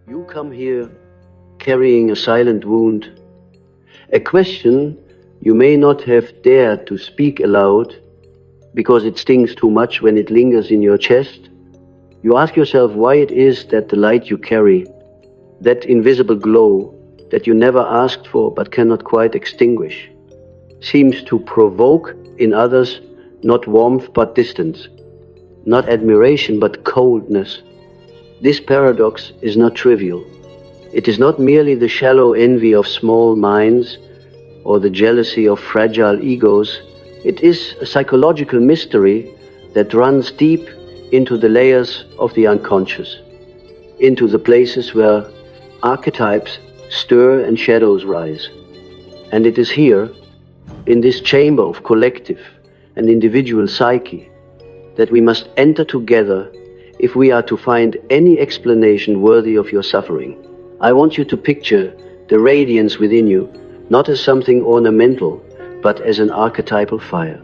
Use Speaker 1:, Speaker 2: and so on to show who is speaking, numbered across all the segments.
Speaker 1: You come here carrying a silent wound, a question you may not have dared to speak aloud because it stings too much when it lingers in your chest. You ask yourself why it is that the light you carry, that invisible glow that you never asked for but cannot quite extinguish, seems to provoke in others not warmth but distance, not admiration but coldness. This paradox is not trivial. It is not merely the shallow envy of small minds or the jealousy of fragile egos. It is a psychological mystery that runs deep into the layers of the unconscious, into the places where archetypes stir and shadows rise. And it is here, in this chamber of collective and individual psyche, that we must enter together if we are to find any explanation worthy of your suffering. I want you to picture the radiance within you, not as something ornamental, but as an archetypal fire.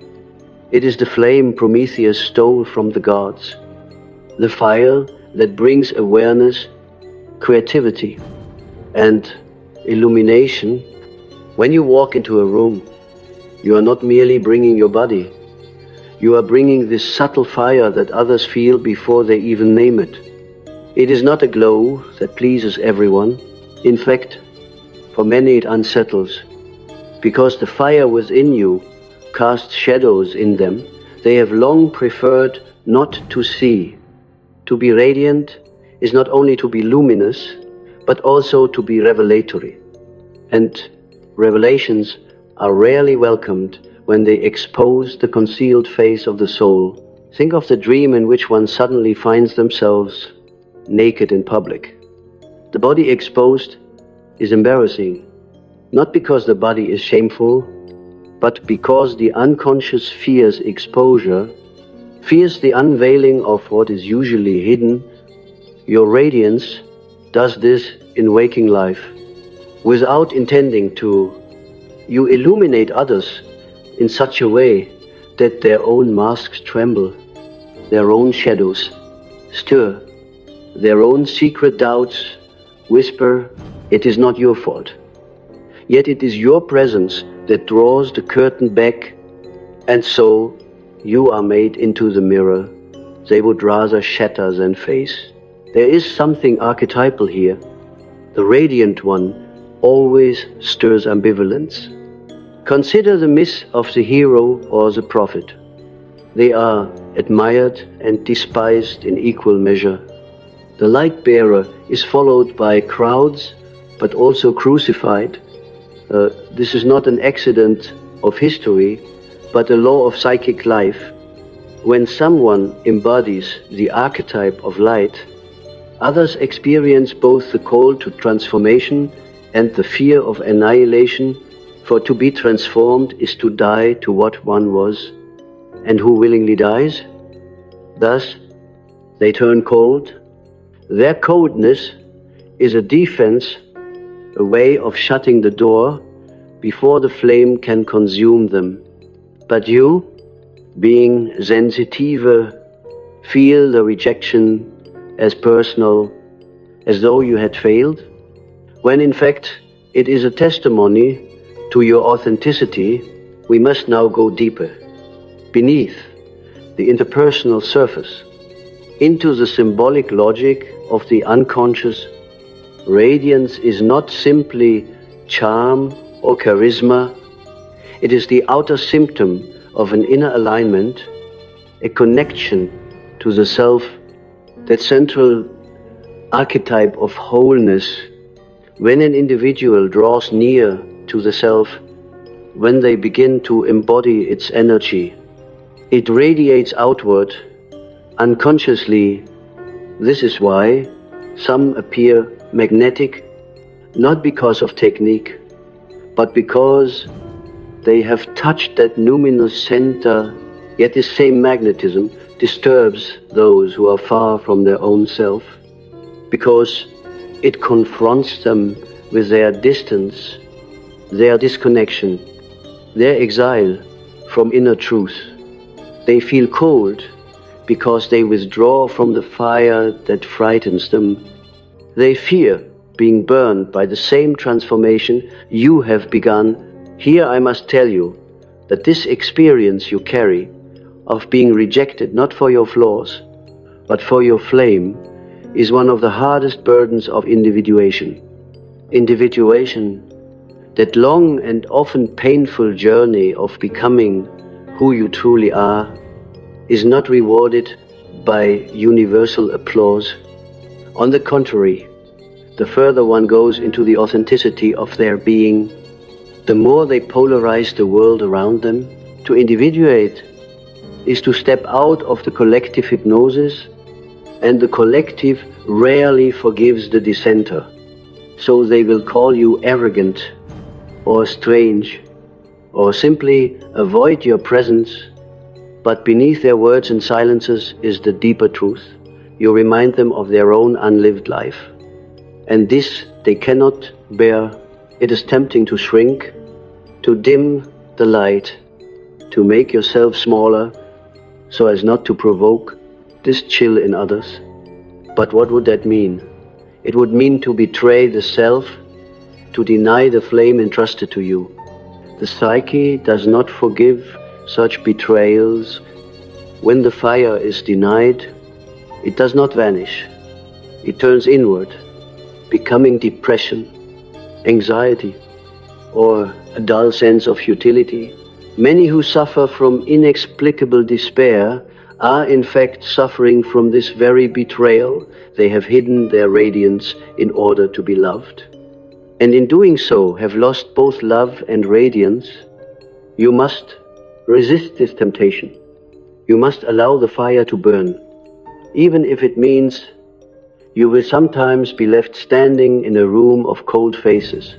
Speaker 1: It is the flame Prometheus stole from the gods, the fire that brings awareness, creativity, and illumination. When you walk into a room, you are not merely bringing your body. You are bringing this subtle fire that others feel before they even name it. It is not a glow that pleases everyone. In fact, for many it unsettles, because the fire within you casts shadows in them they have long preferred not to see. To be radiant is not only to be luminous, but also to be revelatory. And revelations are rarely welcomed when they expose the concealed face of the soul. Think of the dream in which one suddenly finds themselves naked in public. The body exposed is embarrassing, not because the body is shameful, but because the unconscious fears exposure, fears the unveiling of what is usually hidden. Your radiance does this in waking life. Without intending to, you illuminate others in such a way that their own masks tremble, their own shadows stir, their own secret doubts whisper, it is not your fault. Yet it is your presence that draws the curtain back, and so you are made into the mirror they would rather shatter than face. There is something archetypal here. The radiant one always stirs ambivalence. Consider the myth of the hero or the prophet. They are admired and despised in equal measure. The light bearer is followed by crowds, but also crucified. This is not an accident of history, but a law of psychic life. When someone embodies the archetype of light, others experience both the call to transformation and the fear of annihilation, for to be transformed is to die to what one was. And who willingly dies? Thus, they turn cold. Their coldness is a defense, a way of shutting the door before the flame can consume them. But you, being sensitive, feel the rejection as personal, as though you had failed, when in fact it is a testimony to your authenticity. We must now go deeper, beneath the interpersonal surface, into the symbolic logic of the unconscious. Radiance is not simply charm or charisma. It is the outer symptom of an inner alignment, a connection to the self, that central archetype of wholeness. When an individual draws near to the self, when they begin to embody its energy, it radiates outward unconsciously. This is why some appear magnetic, not because of technique, but because they have touched that luminous center. Yet this same magnetism disturbs those who are far from their own self, because it confronts them with their distance, their disconnection, their exile from inner truth. They feel cold because they withdraw from the fire that frightens them. They fear being burned by the same transformation you have begun. Here I must tell you that this experience you carry of being rejected not for your flaws, but for your flame, is one of the hardest burdens of individuation. Individuation, that long and often painful journey of becoming who you truly are, is not rewarded by universal applause. On the contrary, the further one goes into the authenticity of their being, the more they polarize the world around them. To individuate is to step out of the collective hypnosis, and the collective rarely forgives the dissenter. So they will call you arrogant or strange, or simply avoid your presence. But beneath their words and silences is the deeper truth. You remind them of their own unlived life. And this they cannot bear. It is tempting to shrink, to dim the light, to make yourself smaller so as not to provoke this chill in others. But what would that mean? It would mean to betray the self, to deny the flame entrusted to you. The psyche does not forgive such betrayals. When the fire is denied, it does not vanish. It turns inward, becoming depression, anxiety, or a dull sense of futility. Many who suffer from inexplicable despair are in fact suffering from this very betrayal. They have hidden their radiance in order to be loved, and in doing so have lost both love and radiance. You must resist this temptation. You must allow the fire to burn, even if it means you will sometimes be left standing in a room of cold faces.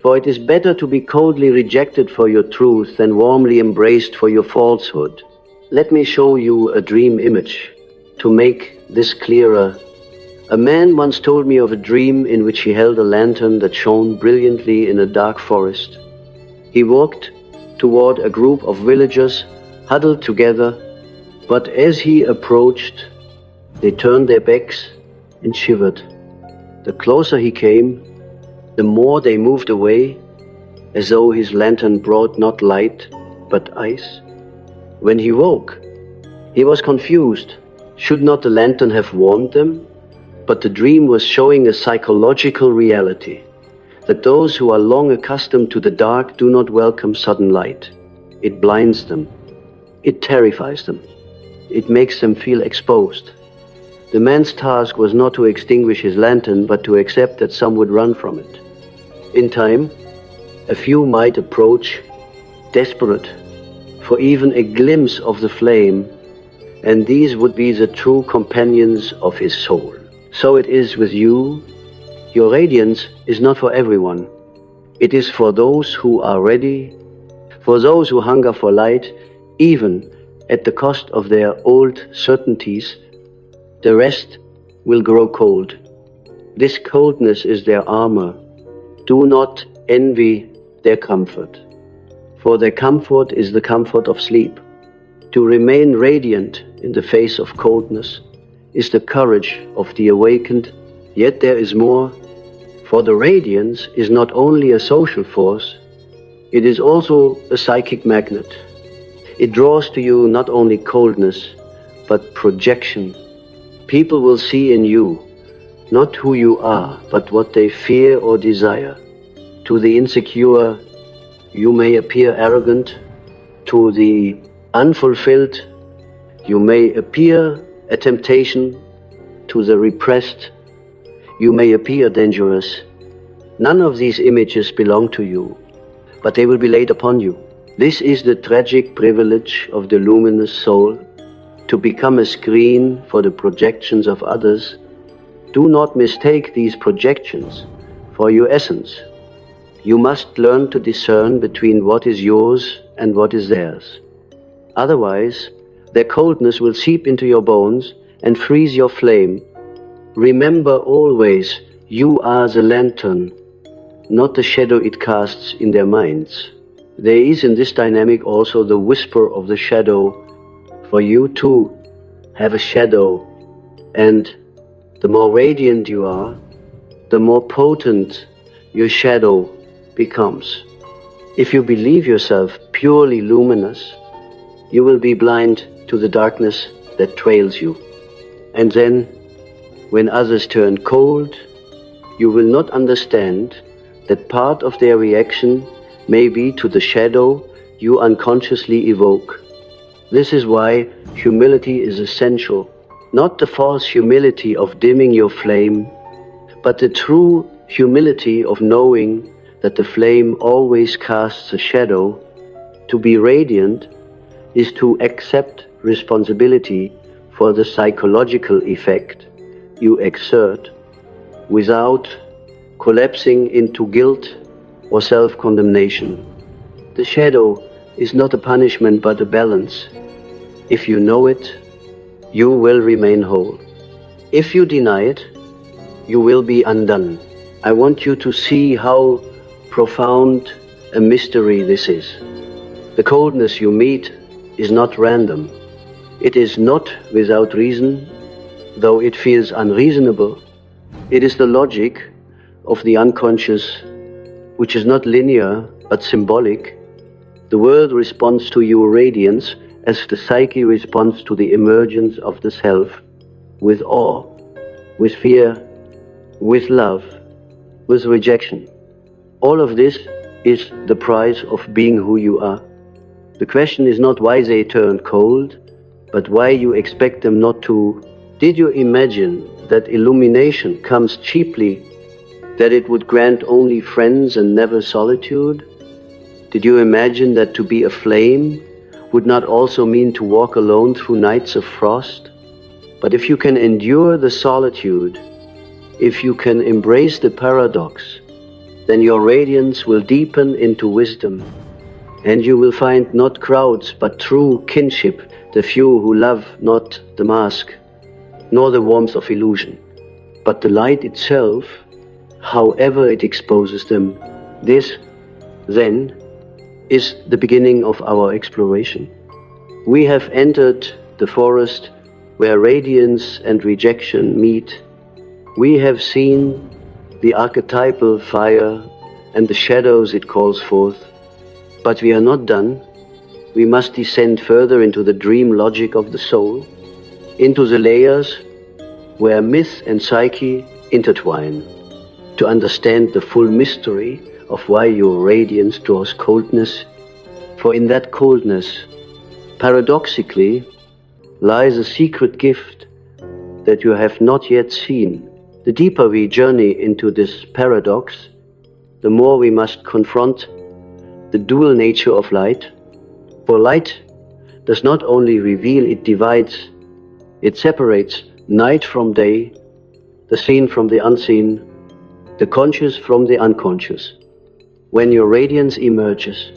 Speaker 1: For it is better to be coldly rejected for your truth than warmly embraced for your falsehood. Let me show you a dream image to make this clearer. A man once told me of a dream in which he held a lantern that shone brilliantly in a dark forest. He walked toward a group of villagers huddled together, but as he approached, they turned their backs and shivered. The closer he came, the more they moved away, as though his lantern brought not light, but ice. When he woke, he was confused. Should not the lantern have warmed them? But the dream was showing a psychological reality, that those who are long accustomed to the dark do not welcome sudden light. It blinds them. It terrifies them. It makes them feel exposed. The man's task was not to extinguish his lantern, but to accept that some would run from it. In time, a few might approach, desperate for even a glimpse of the flame, and these would be the true companions of his soul. So it is with you. Your radiance is not for everyone. It is for those who are ready, for those who hunger for light, even at the cost of their old certainties. The rest will grow cold. This coldness is their armor. Do not envy their comfort, for their comfort is the comfort of sleep. To remain radiant in the face of coldness is the courage of the awakened. Yet there is more, for the radiance is not only a social force, it is also a psychic magnet. It draws to you not only coldness, but projection. People will see in you not who you are, but what they fear or desire. To the insecure, you may appear arrogant. To the unfulfilled, you may appear a temptation. To the repressed, you may appear dangerous. None of these images belong to you, but they will be laid upon you. This is the tragic privilege of the luminous soul, to become a screen for the projections of others. Do not mistake these projections for your essence. You must learn to discern between what is yours and what is theirs. Otherwise, their coldness will seep into your bones and freeze your flame. Remember always, you are the lantern, not the shadow it casts in their minds. There is in this dynamic also the whisper of the shadow, for you too have a shadow, and the more radiant you are, the more potent your shadow becomes. If you believe yourself purely luminous, you will be blind to the darkness that trails you. And then, when others turn cold, you will not understand that part of their reaction may be to the shadow you unconsciously evoke. This is why humility is essential. Not the false humility of dimming your flame, but the true humility of knowing that the flame always casts a shadow. To be radiant is to accept responsibility for the psychological effect you exert without collapsing into guilt or self-condemnation. The shadow is not a punishment but a balance. If you know it, you will remain whole. If you deny it, you will be undone. I want you to see how profound a mystery this is. The coldness you meet is not random. It is not without reason, though it feels unreasonable. It is the logic of the unconscious, which is not linear but symbolic. The world responds to your radiance as the psyche responds to the emergence of the self, with awe, with fear, with love, with rejection. All of this is the price of being who you are. The question is not why they turn cold, but why you expect them not to. Did you imagine that illumination comes cheaply, that it would grant only friends and never solitude? Did you imagine that to be a flame would not also mean to walk alone through nights of frost? But if you can endure the solitude, if you can embrace the paradox, then your radiance will deepen into wisdom, and you will find not crowds but true kinship, the few who love not the mask, nor the warmth of illusion, but the light itself, however it exposes them. This, then, is the beginning of our exploration. We have entered the forest where radiance and rejection meet. We have seen the archetypal fire and the shadows it calls forth. But we are not done. We must descend further into the dream logic of the soul, into the layers where myth and psyche intertwine, to understand the full mystery of why your radiance draws coldness. For in that coldness, paradoxically, lies a secret gift that you have not yet seen. The deeper we journey into this paradox, the more we must confront the dual nature of light. For light does not only reveal, it divides, it separates night from day, the seen from the unseen, the conscious from the unconscious. When your radiance emerges,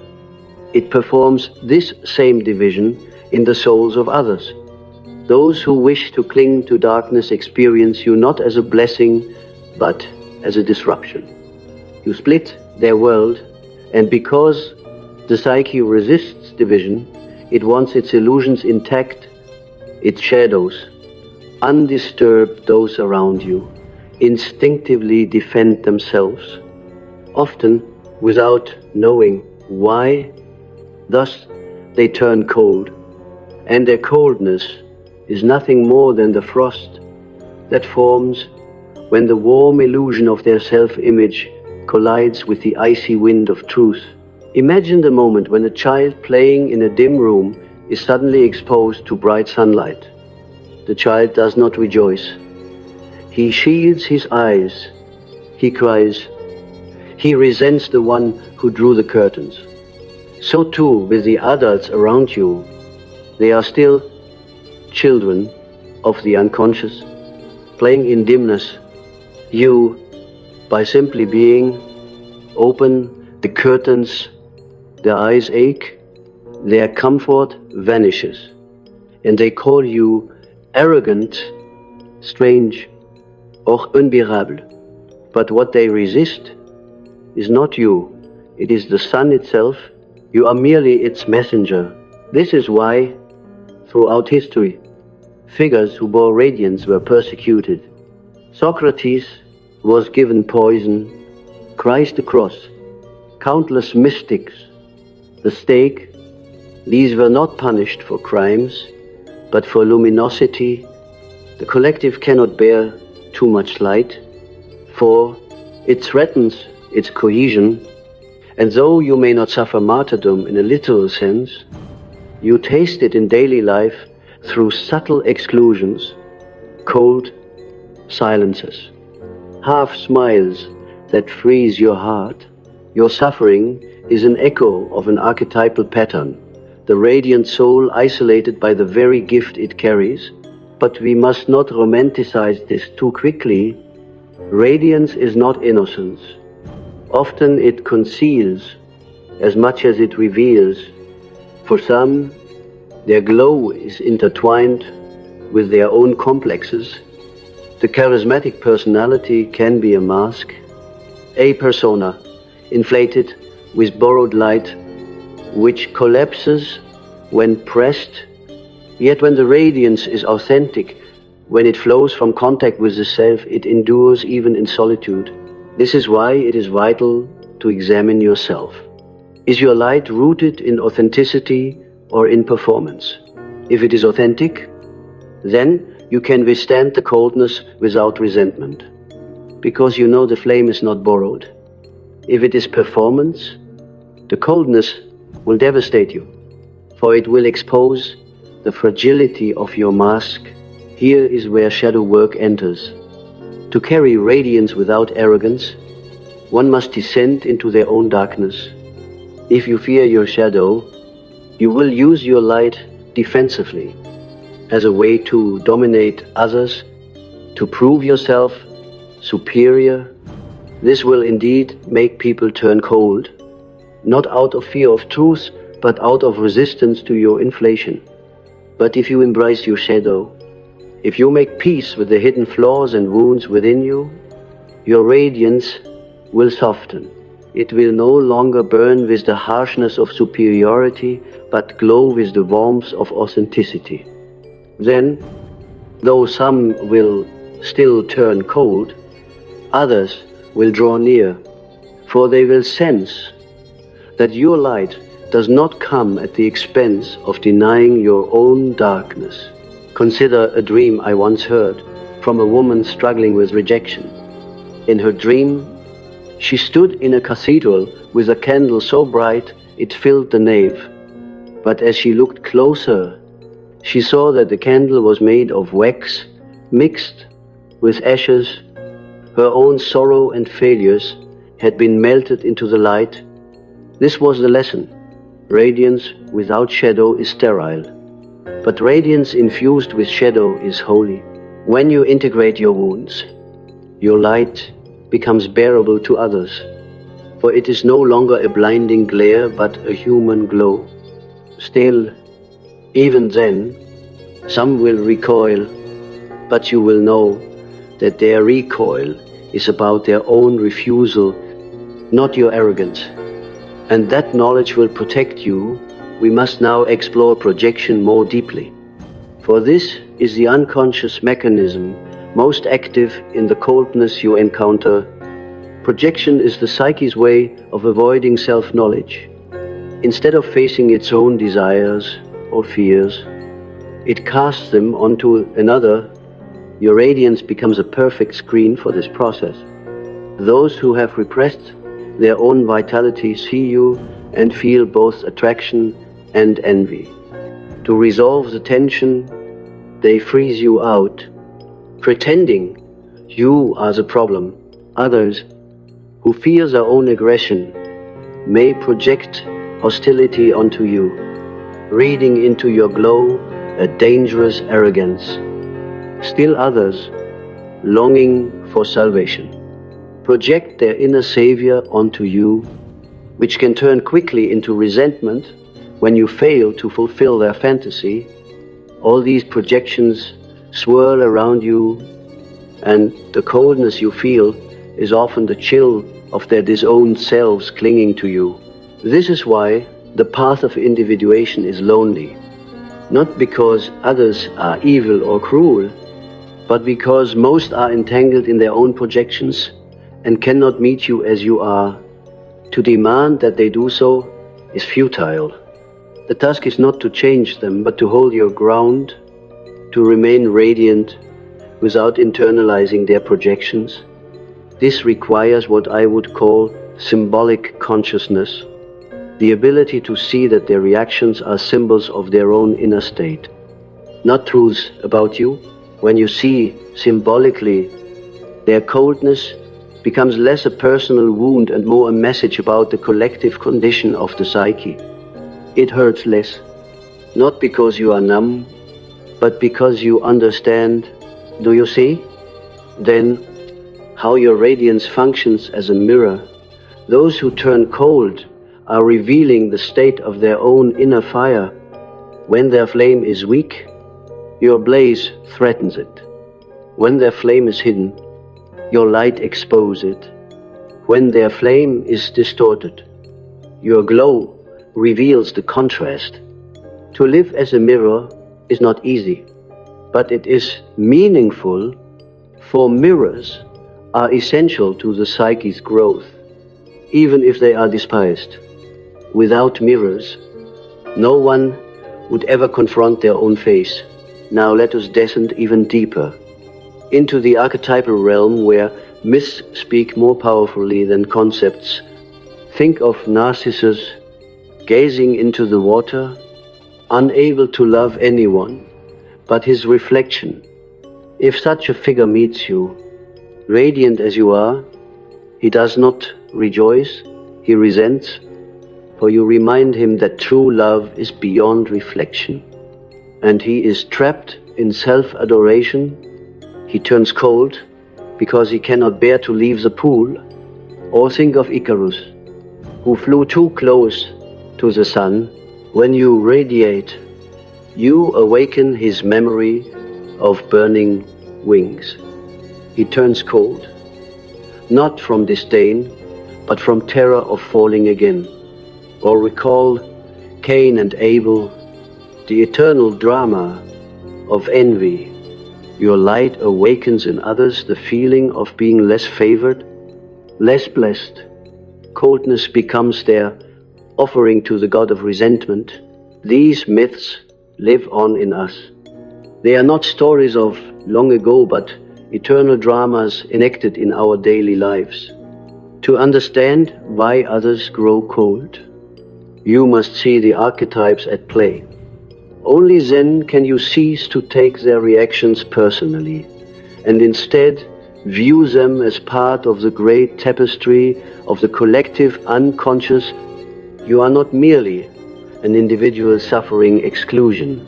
Speaker 1: it performs this same division in the souls of others. Those who wish to cling to darkness experience you not as a blessing, but as a disruption. You split their world, and because the psyche resists division, it wants its illusions intact, its shadows undisturbed. Those around you instinctively defend themselves, often without knowing why. Thus they turn cold, and their coldness is nothing more than the frost that forms when the warm illusion of their self-image collides with the icy wind of truth. Imagine the moment when a child playing in a dim room is suddenly exposed to bright sunlight. The child does not rejoice. He shields his eyes. He cries. He resents the one who drew the curtains. So too with the adults around you. They are still children of the unconscious, playing in dimness. You, by simply being, open the curtains, their eyes ache, their comfort vanishes, and they call you arrogant, strange, or unbearable. But what they resist is not you, it is the sun itself. You are merely its messenger. This is why, throughout history, figures who bore radiance were persecuted. Socrates was given poison, Christ the cross, countless mystics, the stake. These were not punished for crimes, but for luminosity. The collective cannot bear too much light, for it threatens its cohesion, and though you may not suffer martyrdom in a literal sense, you taste it in daily life through subtle exclusions, cold silences, half smiles that freeze your heart. Your suffering is an echo of an archetypal pattern, the radiant soul isolated by the very gift it carries. But we must not romanticize this too quickly. Radiance is not innocence. Often it conceals as much as it reveals. For some, their glow is intertwined with their own complexes. The charismatic personality can be a mask, a persona inflated with borrowed light, which collapses when pressed. Yet when the radiance is authentic, when it flows from contact with the self, it endures even in solitude. This is why it is vital to examine yourself. Is your light rooted in authenticity or in performance? If it is authentic, then you can withstand the coldness without resentment, because you know the flame is not borrowed. If it is performance, the coldness will devastate you, for it will expose the fragility of your mask. Here is where shadow work enters. To carry radiance without arrogance, one must descend into their own darkness. If you fear your shadow, you will use your light defensively, as a way to dominate others, to prove yourself superior. This will indeed make people turn cold, not out of fear of truth, but out of resistance to your inflation. But if you embrace your shadow, if you make peace with the hidden flaws and wounds within you, your radiance will soften. It will no longer burn with the harshness of superiority, but glow with the warmth of authenticity. Then, though some will still turn cold, others will draw near, for they will sense that your light does not come at the expense of denying your own darkness. Consider a dream I once heard from a woman struggling with rejection. In her dream, she stood in a cathedral with a candle so bright it filled the nave. But as she looked closer, she saw that the candle was made of wax mixed with ashes. Her own sorrow and failures had been melted into the light. This was the lesson. Radiance without shadow is sterile, but radiance infused with shadow is holy. When you integrate your wounds, your light becomes bearable to others, for it is no longer a blinding glare, but a human glow. Still, even then, some will recoil, but you will know that their recoil is about their own refusal, not your arrogance. And that knowledge will protect you. We must now explore projection more deeply, for this is the unconscious mechanism most active in the coldness you encounter. Projection is the psyche's way of avoiding self-knowledge. Instead of facing its own desires or fears, it casts them onto another. Your radiance becomes a perfect screen for this process. Those who have repressed their own vitality see you and feel both attraction and envy. To resolve the tension, they freeze you out, pretending you are the problem. Others, who fear their own aggression, may project hostility onto you, reading into your glow a dangerous arrogance. Still others, longing for salvation, project their inner savior onto you, which can turn quickly into resentment when you fail to fulfill their fantasy. All these projections swirl around you, and the coldness you feel is often the chill of their disowned selves clinging to you. This is why the path of individuation is lonely, not because others are evil or cruel, but because most are entangled in their own projections and cannot meet you as you are. To demand that they do so is futile. The task is not to change them, but to hold your ground, to remain radiant without internalizing their projections. This requires what I would call symbolic consciousness, the ability to see that their reactions are symbols of their own inner state, not truths about you. When you see symbolically, their coldness becomes less a personal wound and more a message about the collective condition of the psyche. It hurts less, not because you are numb, but because you understand. Do you see? Then, how your radiance functions as a mirror. Those who turn cold are revealing the state of their own inner fire. When their flame is weak, your blaze threatens it. When their flame is hidden, your light exposes it. When their flame is distorted, your glow reveals the contrast. To live as a mirror is not easy, but it is meaningful, for mirrors are essential to the psyche's growth, even if they are despised. Without mirrors, no one would ever confront their own face. Now let us descend even deeper into the archetypal realm where myths speak more powerfully than concepts. Think of Narcissus gazing into the water, unable to love anyone but his reflection. If such a figure meets you, radiant as you are, he does not rejoice, he resents, for you remind him that true love is beyond reflection, and he is trapped in self-adoration. He turns cold because he cannot bear to leave the pool. Or think of Icarus, who flew too close to the sun. When you radiate, you awaken his memory of burning wings. He turns cold, not from disdain, but from terror of falling again. Or recall Cain and Abel, the eternal drama of envy. Your light awakens in others the feeling of being less favored, less blessed. Coldness becomes their offering to the god of resentment. These myths live on in us. They are not stories of long ago, but eternal dramas enacted in our daily lives. To understand why others grow cold, you must see the archetypes at play. Only then can you cease to take their reactions personally, and instead view them as part of the great tapestry of the collective unconscious. You are not merely an individual suffering exclusion.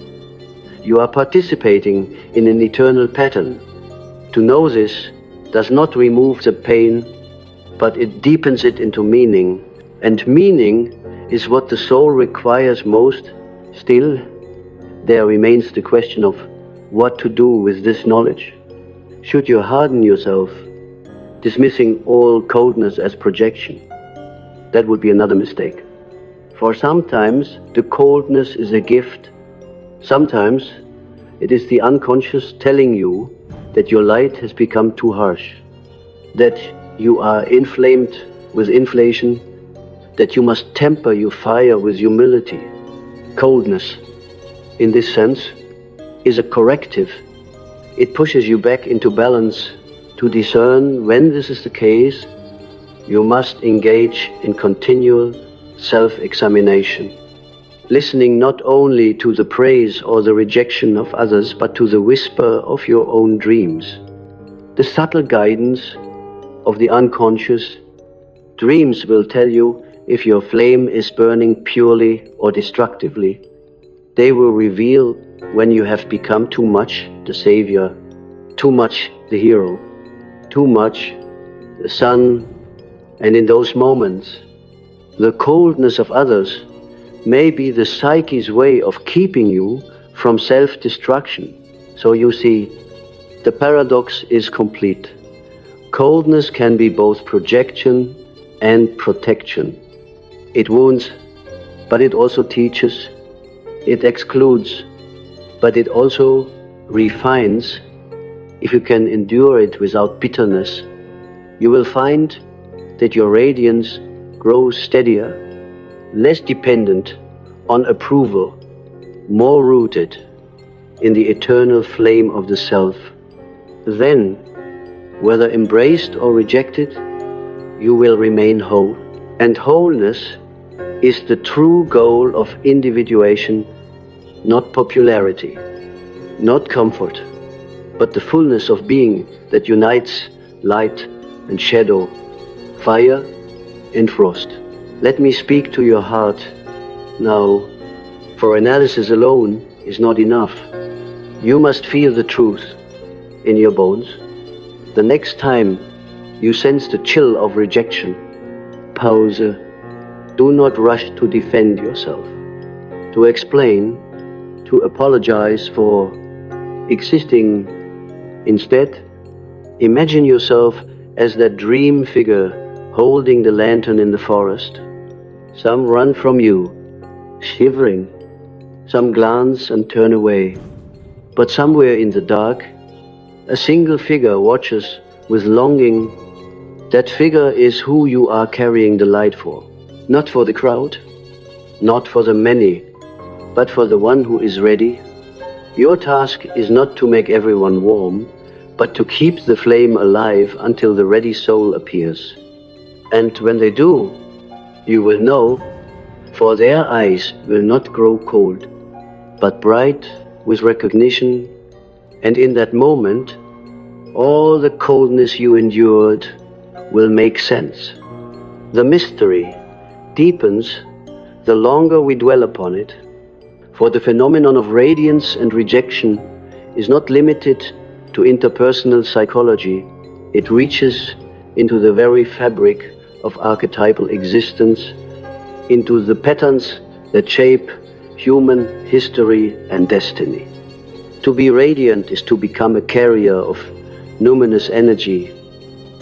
Speaker 1: You are participating in an eternal pattern. To know this does not remove the pain, but it deepens it into meaning. And meaning is what the soul requires most. Still, there remains the question of what to do with this knowledge. Should you harden yourself, dismissing all coldness as projection? That would be another mistake. For sometimes the coldness is a gift. Sometimes it is the unconscious telling you that your light has become too harsh, that you are inflamed with inflation, that you must temper your fire with humility. Coldness, in this sense, is a corrective. It pushes you back into balance. To discern when this is the case, you must engage in continual self-examination, listening not only to the praise or the rejection of others, but to the whisper of your own dreams, the subtle guidance of the unconscious. Dreams will tell you if your flame is burning purely or destructively. They will reveal when you have become too much the savior, too much the hero, too much the sun. And in those moments, the coldness of others may be the psyche's way of keeping you from self-destruction. So you see, the paradox is complete. Coldness can be both projection and protection. It wounds, but it also teaches. It excludes, but it also refines. if you can endure it without bitterness, you will find that your radiance grows steadier, less dependent on approval, more rooted in the eternal flame of the self. Then, whether embraced or rejected, you will remain whole. And wholeness is the true goal of individuation, not popularity, not comfort, but the fullness of being that unites light and shadow, fire and frost. Let me speak to your heart now, for analysis alone is not enough. You must feel the truth in your bones. The next time you sense the chill of rejection, pause. Do not rush to defend yourself, to explain, to apologize for existing. Instead, imagine yourself as that dream figure holding the lantern in the forest. Some run from you, shivering. Some glance and turn away. But somewhere in the dark, a single figure watches with longing. That figure is who you are carrying the light for. Not for the crowd, not for the many, but for the one who is ready. Your task is not to make everyone warm, but to keep the flame alive until the ready soul appears. And when they do, you will know, for their eyes will not grow cold, but bright with recognition, and in that moment, all the coldness you endured will make sense. The mystery deepens the longer we dwell upon it, for the phenomenon of radiance and rejection is not limited to interpersonal psychology. It reaches into the very fabric of archetypal existence, into the patterns that shape human history and destiny. To be radiant is to become a carrier of numinous energy,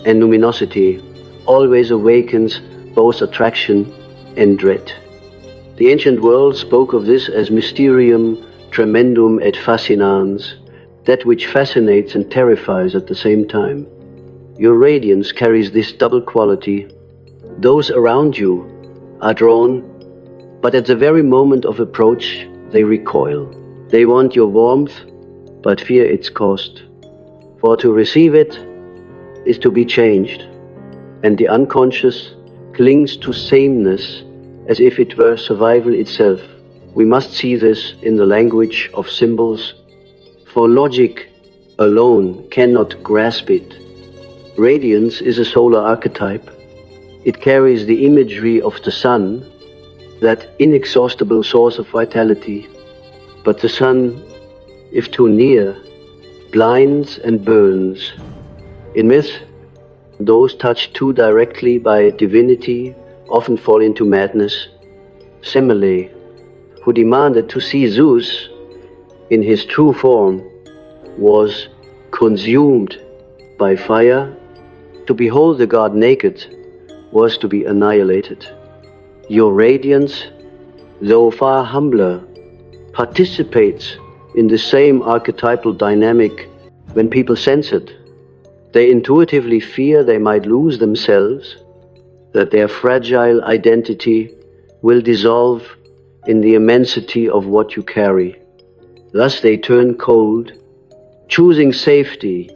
Speaker 1: and luminosity always awakens both attraction and dread. The ancient world spoke of this as mysterium tremendum et fascinans, that which fascinates and terrifies at the same time. Your radiance carries this double quality. Those around you are drawn, but at the very moment of approach, they recoil. They want your warmth, but fear its cost. For to receive it is to be changed, and the unconscious clings to sameness as if it were survival itself. We must see this in the language of symbols, for logic alone cannot grasp it. Radiance is a solar archetype. It carries the imagery of the sun, that inexhaustible source of vitality. But the sun, if too near, blinds and burns. In myth, those touched too directly by divinity often fall into madness. Semele, who demanded to see Zeus in his true form, was consumed by fire. To behold the god naked was to be annihilated. Your radiance, though far humbler, participates in the same archetypal dynamic. When people sense it, they intuitively fear they might lose themselves, that their fragile identity will dissolve in the immensity of what you carry. Thus they turn cold, choosing safety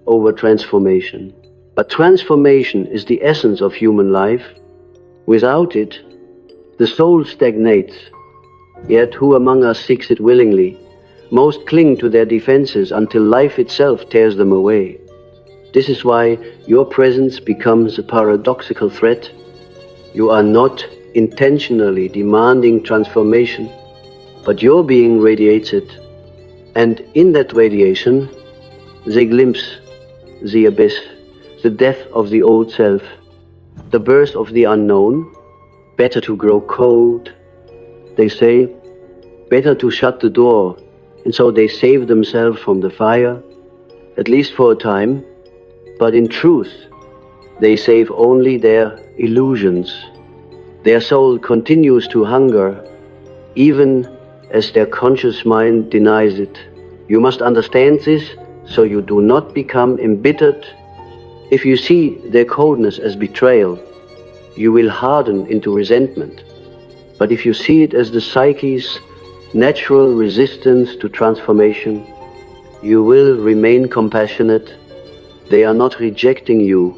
Speaker 1: over transformation. But transformation is the essence of human life. Without it, the soul stagnates. Yet who among us seeks it willingly? Most cling to their defenses until life itself tears them away. This is why your presence becomes a paradoxical threat. You are not intentionally demanding transformation, but your being radiates it. And in that radiation, they glimpse the abyss, the death of the old self, the birth of the unknown. Better to grow cold, they say, better to shut the door, and so they save themselves from the fire, at least for a time. But in truth, they save only their illusions. Their soul continues to hunger, even as their conscious mind denies it. You must understand this so you do not become embittered. If you see their coldness as betrayal, you will harden into resentment. But if you see it as the psyche's natural resistance to transformation, you will remain compassionate. They are not rejecting you.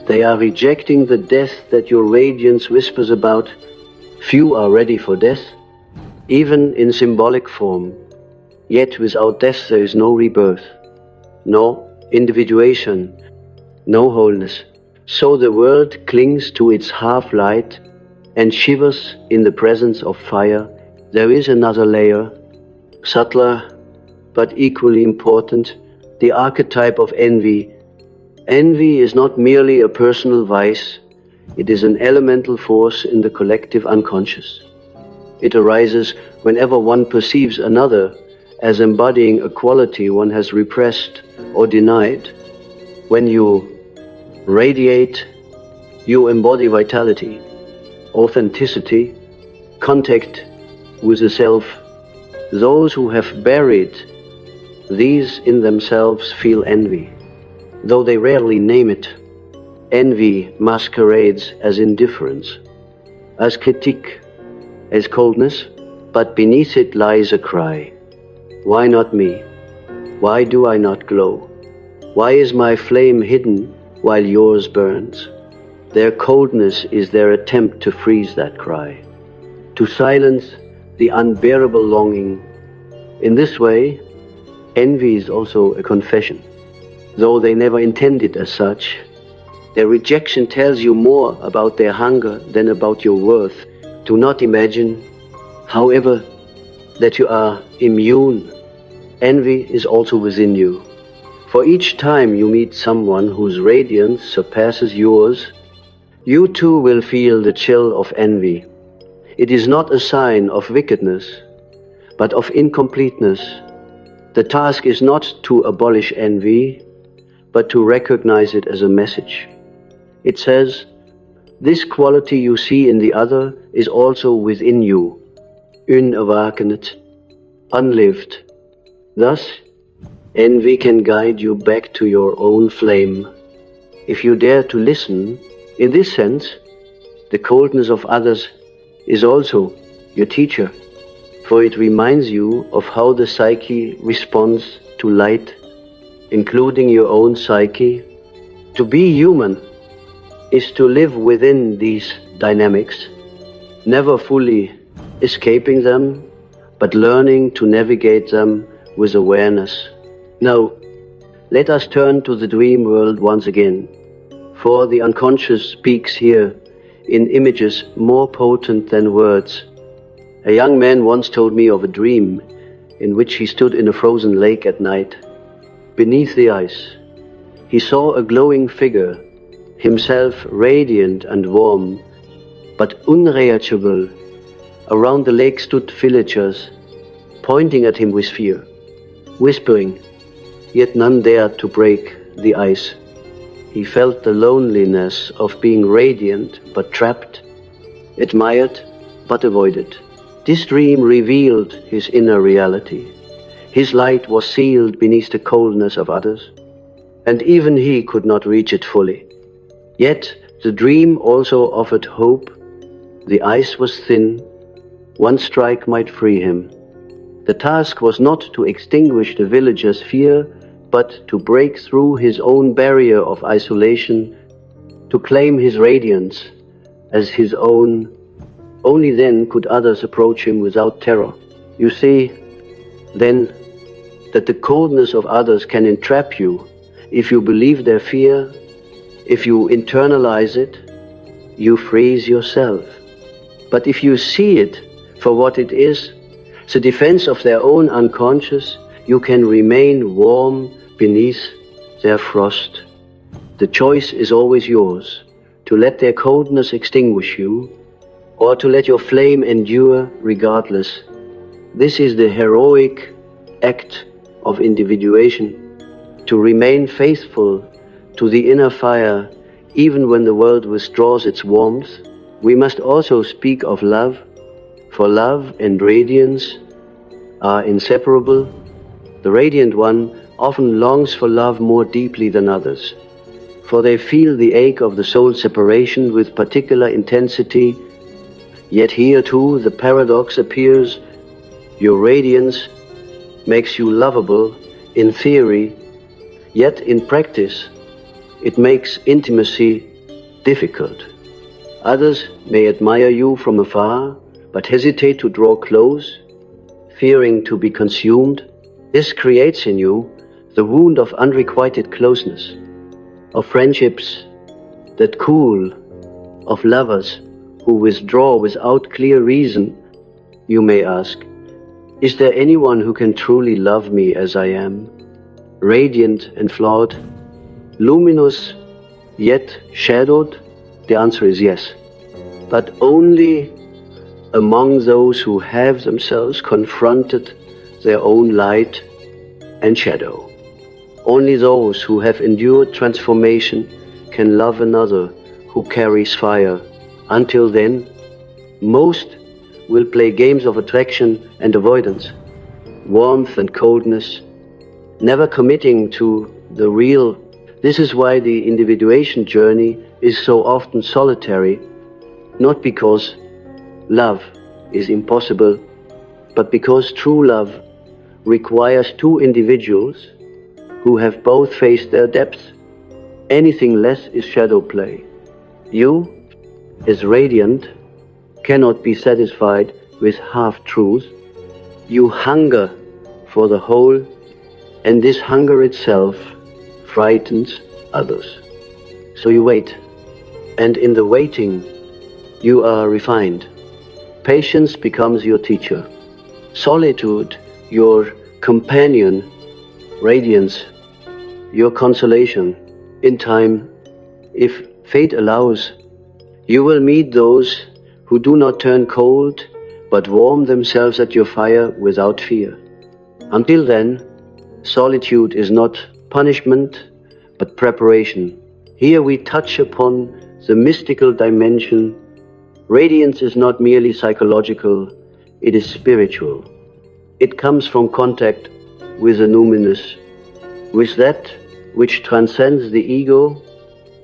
Speaker 1: They are rejecting the death that your radiance whispers about. Few are ready for death, even in symbolic form. Yet without death there is no rebirth, no individuation, no wholeness. So the world clings to its half-light and shivers in the presence of fire. There is another layer, subtler but equally important, the archetype of envy. Envy is not merely a personal vice, it is an elemental force in the collective unconscious. It arises whenever one perceives another as embodying a quality one has repressed or denied. When you radiate, you embody vitality, authenticity, contact with the self. Those who have buried these in themselves feel envy, though they rarely name it. Envy masquerades as indifference, as critique, as coldness, but beneath it lies a cry. Why not me? Why do I not glow? Why is my flame hidden while yours burns? Their coldness is their attempt to freeze that cry, to silence the unbearable longing. In this way, envy is also a confession. Though they never intend it as such, their rejection tells you more about their hunger than about your worth. Do not imagine, however, that you are immune. Envy is also within you. For each time you meet someone whose radiance surpasses yours, you too will feel the chill of envy. It is not a sign of wickedness, but of incompleteness. The task is not to abolish envy, but to recognize it as a message. It says, this quality you see in the other is also within you, awakens, unlived. Thus, envy can guide you back to your own flame. If you dare to listen, in this sense, the coldness of others is also your teacher, for it reminds you of how the psyche responds to light, including your own psyche. To be human is to live within these dynamics, never fully escaping them, but learning to navigate them with awareness. Now, let us turn to the dream world once again, for the unconscious speaks here in images more potent than words. A young man once told me of a dream in which he stood in a frozen lake at night. Beneath the ice, he saw a glowing figure, himself radiant and warm, but unreachable. Around the lake stood villagers, pointing at him with fear, whispering, yet none dared to break the ice. He felt the loneliness of being radiant but trapped, admired but avoided. This dream revealed his inner reality. His light was sealed beneath the coldness of others, and even he could not reach it fully. Yet the dream also offered hope. The ice was thin. One strike might free him. The task was not to extinguish the villager's fear, but to break through his own barrier of isolation, to claim his radiance as his own. Only then could others approach him without terror. You see, then, that the coldness of others can entrap you if you believe their fear. If you internalize it, you freeze yourself. But if you see it for what it is, the defense of their own unconscious, you can remain warm beneath their frost. The choice is always yours, to let their coldness extinguish you, or to let your flame endure regardless. This is the heroic act of individuation, to remain faithful to the inner fire even when the world withdraws its warmth. We must also speak of love, for love and radiance are inseparable. The radiant one often longs for love more deeply than others, for they feel the ache of the soul separation with particular intensity. Yet here too the paradox appears. Your radiance makes you lovable in theory, yet in practice it makes intimacy difficult. Others may admire you from afar, but hesitate to draw close, fearing to be consumed. This creates in you the wound of unrequited closeness, of friendships that cool, of lovers who withdraw without clear reason. You may ask, is there anyone who can truly love me as I am, radiant and flawed, luminous yet shadowed? The answer is yes, but only among those who have themselves confronted their own light and shadow. Only those who have endured transformation can love another who carries fire. Until then, most will play games of attraction and avoidance, warmth and coldness, never committing to the real. This is why the individuation journey is so often solitary, not because love is impossible, but because true love requires two individuals who have both faced their depths. Anything less is shadow play. You, as radiant, cannot be satisfied with half-truths. You hunger for the whole, and this hunger itself frightens others. So you wait, and in the waiting, you are refined. Patience becomes your teacher. Solitude, your companion. Radiance, your consolation. In time, if fate allows, you will meet those who do not turn cold, but warm themselves at your fire without fear. Until then, solitude is not punishment, but preparation. Here we touch upon the mystical dimension. Radiance is not merely psychological, it is spiritual. It comes from contact with the numinous, with that which transcends the ego.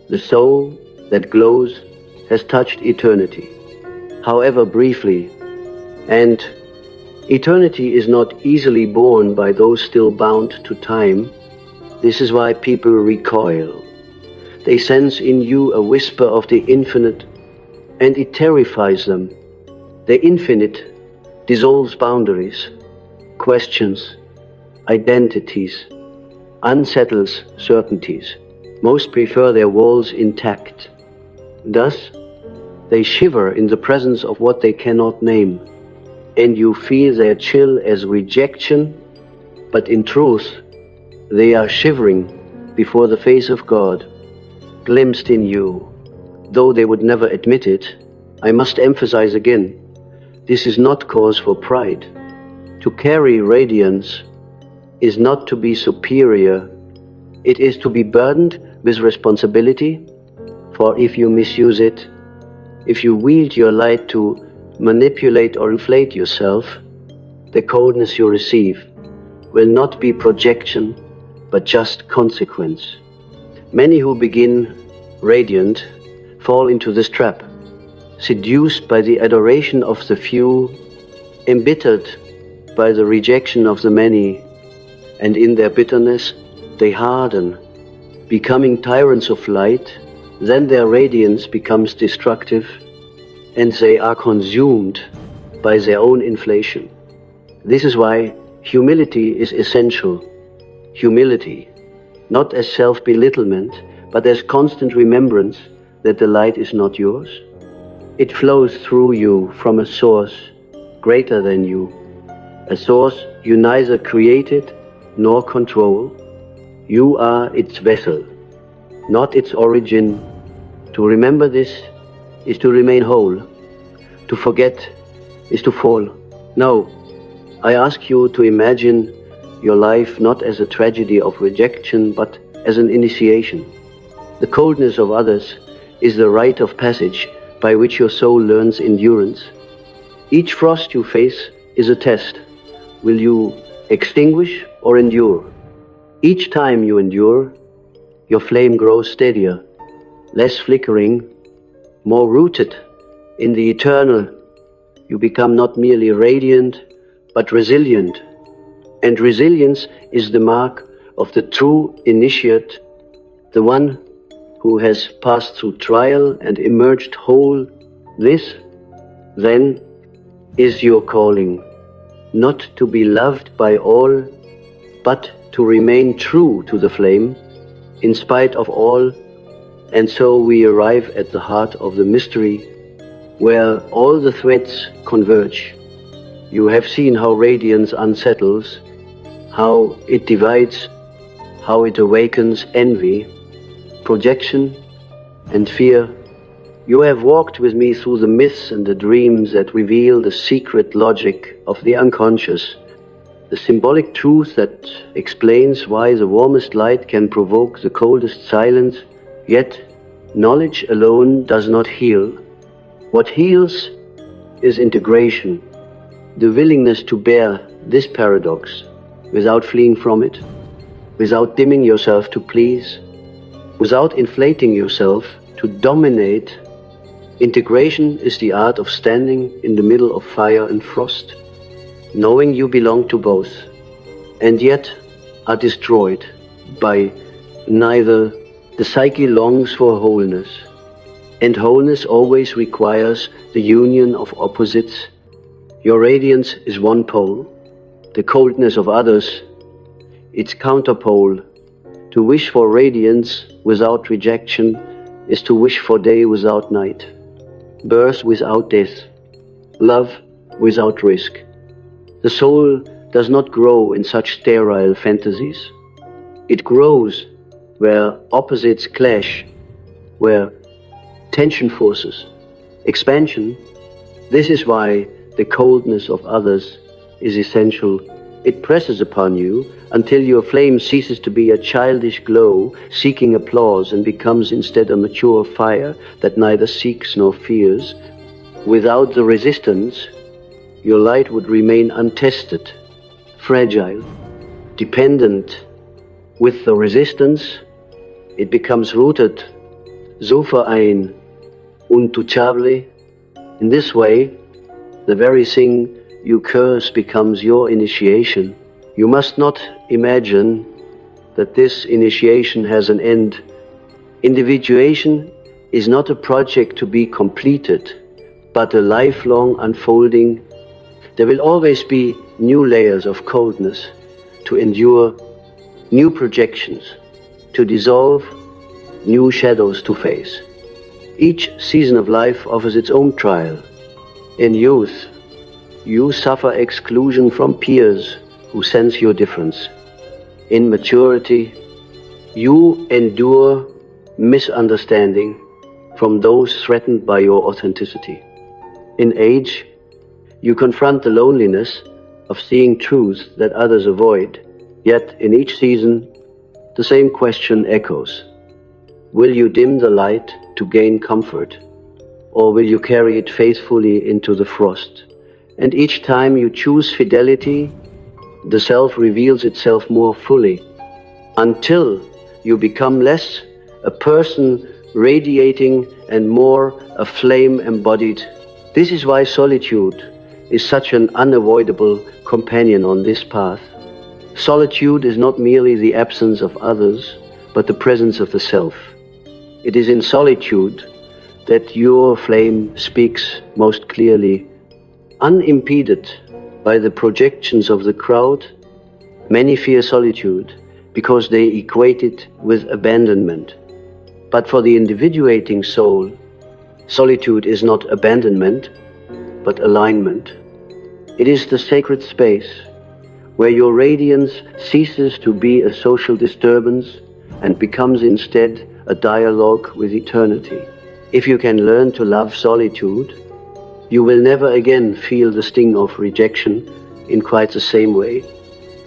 Speaker 1: The soul that glows has touched eternity, however briefly, and eternity is not easily borne by those still bound to time. This is why people recoil. They sense in you a whisper of the infinite, and it terrifies them. The infinite dissolves boundaries, questions identities, unsettles certainties. Most prefer their walls intact. Thus, they shiver in the presence of what they cannot name, and you feel their chill as rejection, but in truth, they are shivering before the face of God, glimpsed in you. Though they would never admit it, I must emphasize again, this is not cause for pride. To carry radiance is not to be superior, it is to be burdened with responsibility, for if you misuse it, if you wield your light to manipulate or inflate yourself, the coldness you receive will not be projection, but just consequence. Many who begin radiant fall into this trap, seduced by the adoration of the few, embittered by the rejection of the many, and in their bitterness they harden, becoming tyrants of light. Then their radiance becomes destructive, and they are consumed by their own inflation. This is why humility is essential. Humility, not as self-belittlement, but as constant remembrance that the light is not yours. It flows through you from a source greater than you, a source you neither created nor control. You are its vessel, not its origin. To remember this is to remain whole. To forget is to fall. Now, I ask you to imagine your life not as a tragedy of rejection, but as an initiation. The coldness of others is the rite of passage by which your soul learns endurance. Each frost you face is a test. Will you extinguish or endure? Each time you endure, your flame grows steadier, less flickering, more rooted in the eternal. You become not merely radiant, but resilient. And resilience is the mark of the true initiate, the one who has passed through trial and emerged whole. This, then, is your calling, not to be loved by all, but to remain true to the flame, in spite of all. And so we arrive at the heart of the mystery, where all the threads converge. You have seen how radiance unsettles, how it divides, how it awakens envy, projection, and fear. You have walked with me through the myths and the dreams that reveal the secret logic of the unconscious, the symbolic truth that explains why the warmest light can provoke the coldest silence. Yet, knowledge alone does not heal. What heals is integration, the willingness to bear this paradox without fleeing from it, without dimming yourself to please, without inflating yourself to dominate. Integration is the art of standing in the middle of fire and frost, knowing you belong to both, and yet are destroyed by neither. The psyche longs for wholeness, and wholeness always requires the union of opposites. Your radiance is one pole, the coldness of others its counterpole. To wish for radiance without rejection is to wish for day without night, birth without death, love without risk. The soul does not grow in such sterile fantasies. It grows where opposites clash, where tension forces expansion. This is why the coldness of others is essential. It presses upon you until your flame ceases to be a childish glow seeking applause and becomes instead a mature fire that neither seeks nor fears. Without the resistance, your light would remain untested, fragile, dependent. With the resistance, it becomes rooted, so verein, untouchable. In this way, the very thing you curse becomes your initiation. You must not imagine that this initiation has an end. Individuation is not a project to be completed, but a lifelong unfolding. There will always be new layers of coldness to endure, new projections to dissolve, new shadows to face. Each season of life offers its own trial. In youth, you suffer exclusion from peers who sense your difference. In maturity, you endure misunderstanding from those threatened by your authenticity. In age, you confront the loneliness of seeing truths that others avoid. Yet in each season, the same question echoes. Will you dim the light to gain comfort, or will you carry it faithfully into the frost? And each time you choose fidelity, the self reveals itself more fully, until you become less a person radiating and more a flame embodied. This is why solitude is such an unavoidable companion on this path. Solitude is not merely the absence of others, but the presence of the self. It is in solitude that your flame speaks most clearly. Unimpeded by the projections of the crowd, many fear solitude because they equate it with abandonment. But for the individuating soul, solitude is not abandonment, but alignment. It is the sacred space where your radiance ceases to be a social disturbance and becomes instead a dialogue with eternity. If you can learn to love solitude, you will never again feel the sting of rejection in quite the same way.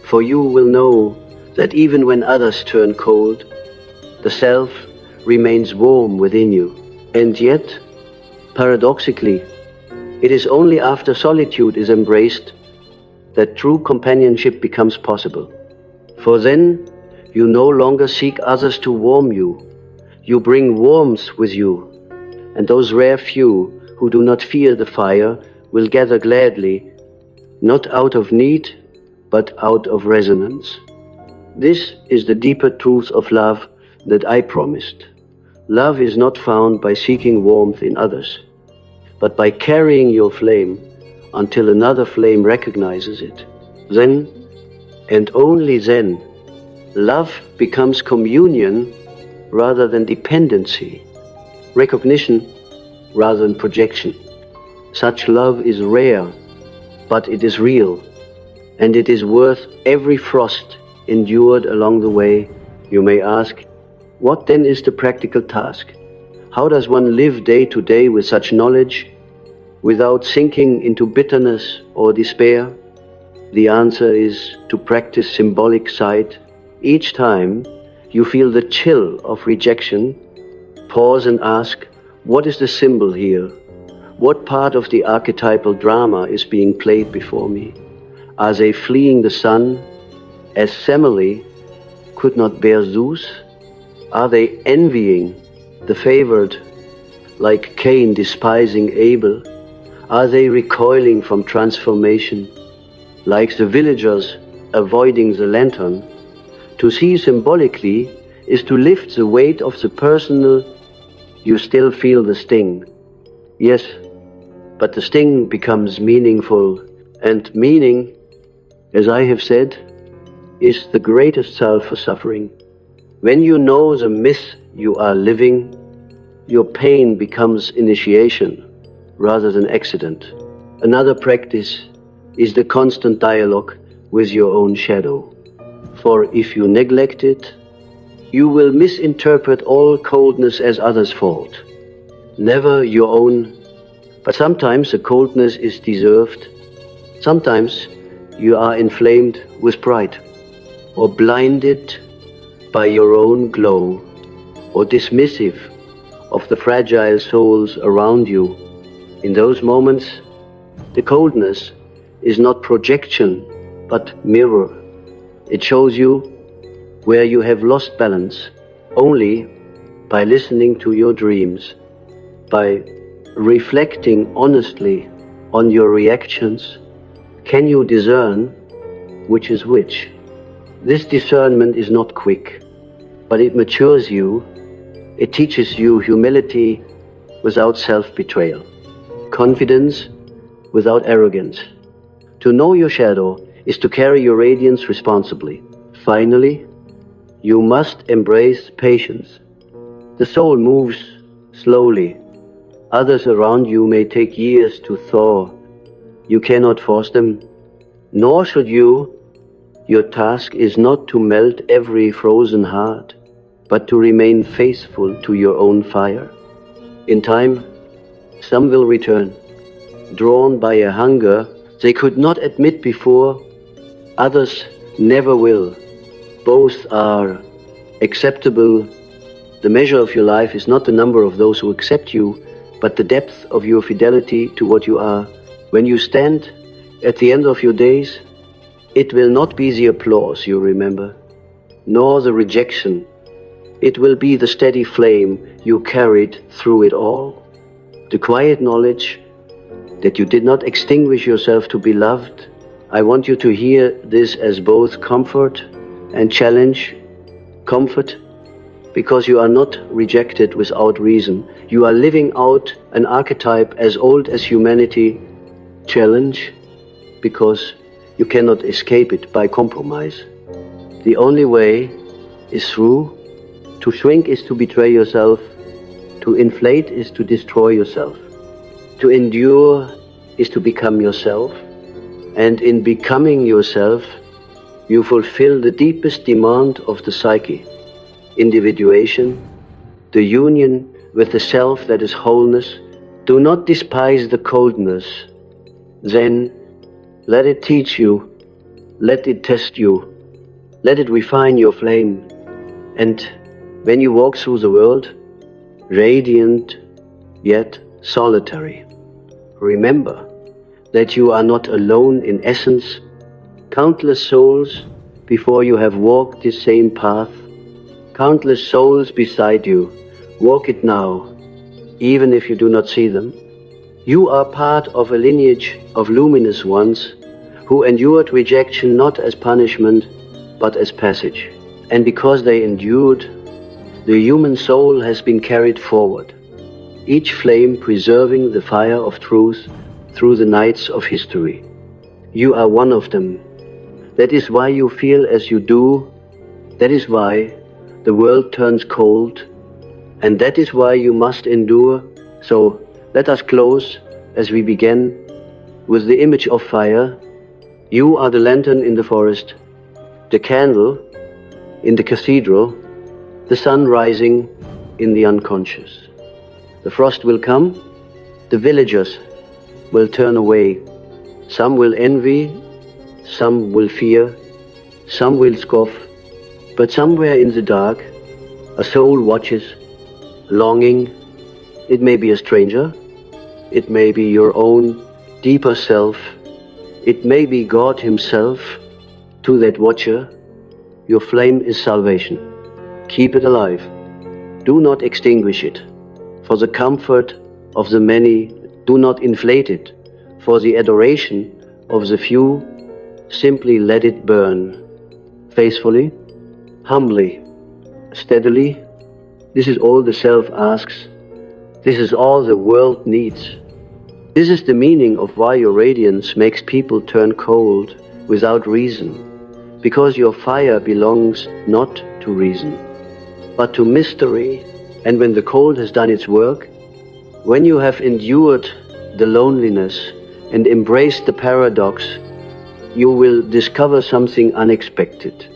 Speaker 1: For you will know that even when others turn cold, the self remains warm within you. And yet, paradoxically, it is only after solitude is embraced that true companionship becomes possible. For then, You no longer seek others to warm you. You bring warmth with you, and those rare few who do not fear the fire will gather gladly, not out of need, but out of resonance. This is the deeper truth of love that I promised. Love is not found by seeking warmth in others, but by carrying your flame until another flame recognizes it. Then, and only then, love becomes communion rather than dependency, recognition rather than projection. Such love is rare, but it is real, and it is worth every frost endured along the way. You may ask, what then is the practical task? How does one live day to day with such knowledge without sinking into bitterness or despair? The answer is to practice symbolic sight. Each time you feel the chill of rejection, pause and ask, what is the symbol here? What part of the archetypal drama is being played before me? Are they fleeing the sun, as Semele could not bear Zeus? Are they envying the favored, like Cain despising Abel? Are they recoiling from transformation, like the villagers avoiding the lantern? To see symbolically is to lift the weight of the personal. You still feel the sting. Yes, but the sting becomes meaningful, and meaning, as I have said, is the greatest salve for suffering. When you know the myth you are living, your pain becomes initiation rather than accident. Another practice is the constant dialogue with your own shadow. For if you neglect it, you will misinterpret all coldness as others' fault, never your own. But sometimes the coldness is deserved. Sometimes you are inflamed with pride, or blinded by your own glow, or dismissive of the fragile souls around you. In those moments, the coldness is not projection, but mirror. It shows you where you have lost balance. Only by listening to your dreams, by reflecting honestly on your reactions, can you discern which is which. This discernment is not quick, but it matures you. It teaches you humility without self-betrayal, confidence without arrogance. To know your shadow is to carry your radiance responsibly. Finally, you must embrace patience. The soul moves slowly. Others around you may take years to thaw. You cannot force them, nor should you. Your task is not to melt every frozen heart, but to remain faithful to your own fire. In time, some will return, drawn by a hunger they could not admit before. Others never will. Both are acceptable. The measure of your life is not the number of those who accept you, but the depth of your fidelity to what you are. When you stand at the end of your days, it will not be the applause you remember, nor the rejection. It will be the steady flame you carried through it all. The quiet knowledge that you did not extinguish yourself to be loved. I want you to hear this as both comfort and challenge. Comfort, because you are not rejected without reason. You are living out an archetype as old as humanity. Challenge, because you cannot escape it by compromise. The only way is through. To shrink is to betray yourself. To inflate is to destroy yourself. To endure is to become yourself. And in becoming yourself, you fulfill the deepest demand of the psyche. Individuation, the union with the self that is wholeness. Do not despise the coldness. Then let it teach you, let it test you, let it refine your flame. And when you walk through the world, radiant yet solitary, remember that you are not alone in essence. Countless souls before you have walked this same path. Countless souls beside you, walk it now, even if you do not see them. You are part of a lineage of luminous ones who endured rejection not as punishment, but as passage. And because they endured, the human soul has been carried forward, each flame preserving the fire of truth through the nights of history. You are one of them. That is why you feel as you do. That is why the world turns cold. And that is why you must endure. So let us close, as we began, with the image of fire. You are the lantern in the forest, the candle in the cathedral, the sun rising in the unconscious. The frost will come, the villagers will turn away. Some will envy, some will fear, some will scoff, but somewhere in the dark, a soul watches, longing. It may be a stranger, it may be your own deeper self, it may be God Himself. To that watcher, your flame is salvation. Keep it alive. Do not extinguish it. For the comfort of the many, do not inflate it. For the adoration of the few, simply let it burn. Faithfully, humbly, steadily. This is all the self asks. This is all the world needs. This is the meaning of why your radiance makes people turn cold without reason. Because your fire belongs not to reason, but to mystery. And when the cold has done its work, when you have endured the loneliness and embraced the paradox, you will discover something unexpected.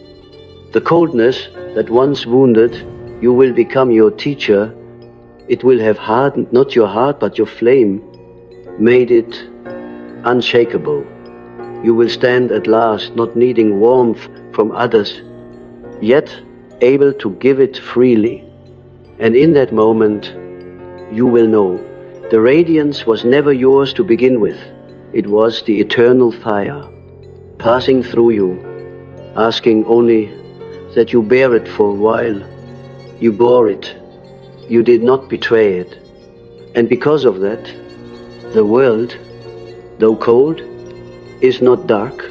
Speaker 1: The coldness that once wounded, you will become your teacher. It will have hardened not your heart, but your flame, made it unshakable. You will stand at last, not needing warmth from others, yet able to give it freely. And in that moment, you will know the radiance was never yours to begin with. It was the eternal fire, passing through you, asking only that you bear it for a while. You bore it. You did not betray it. And because of that, the world, though cold, is not dark.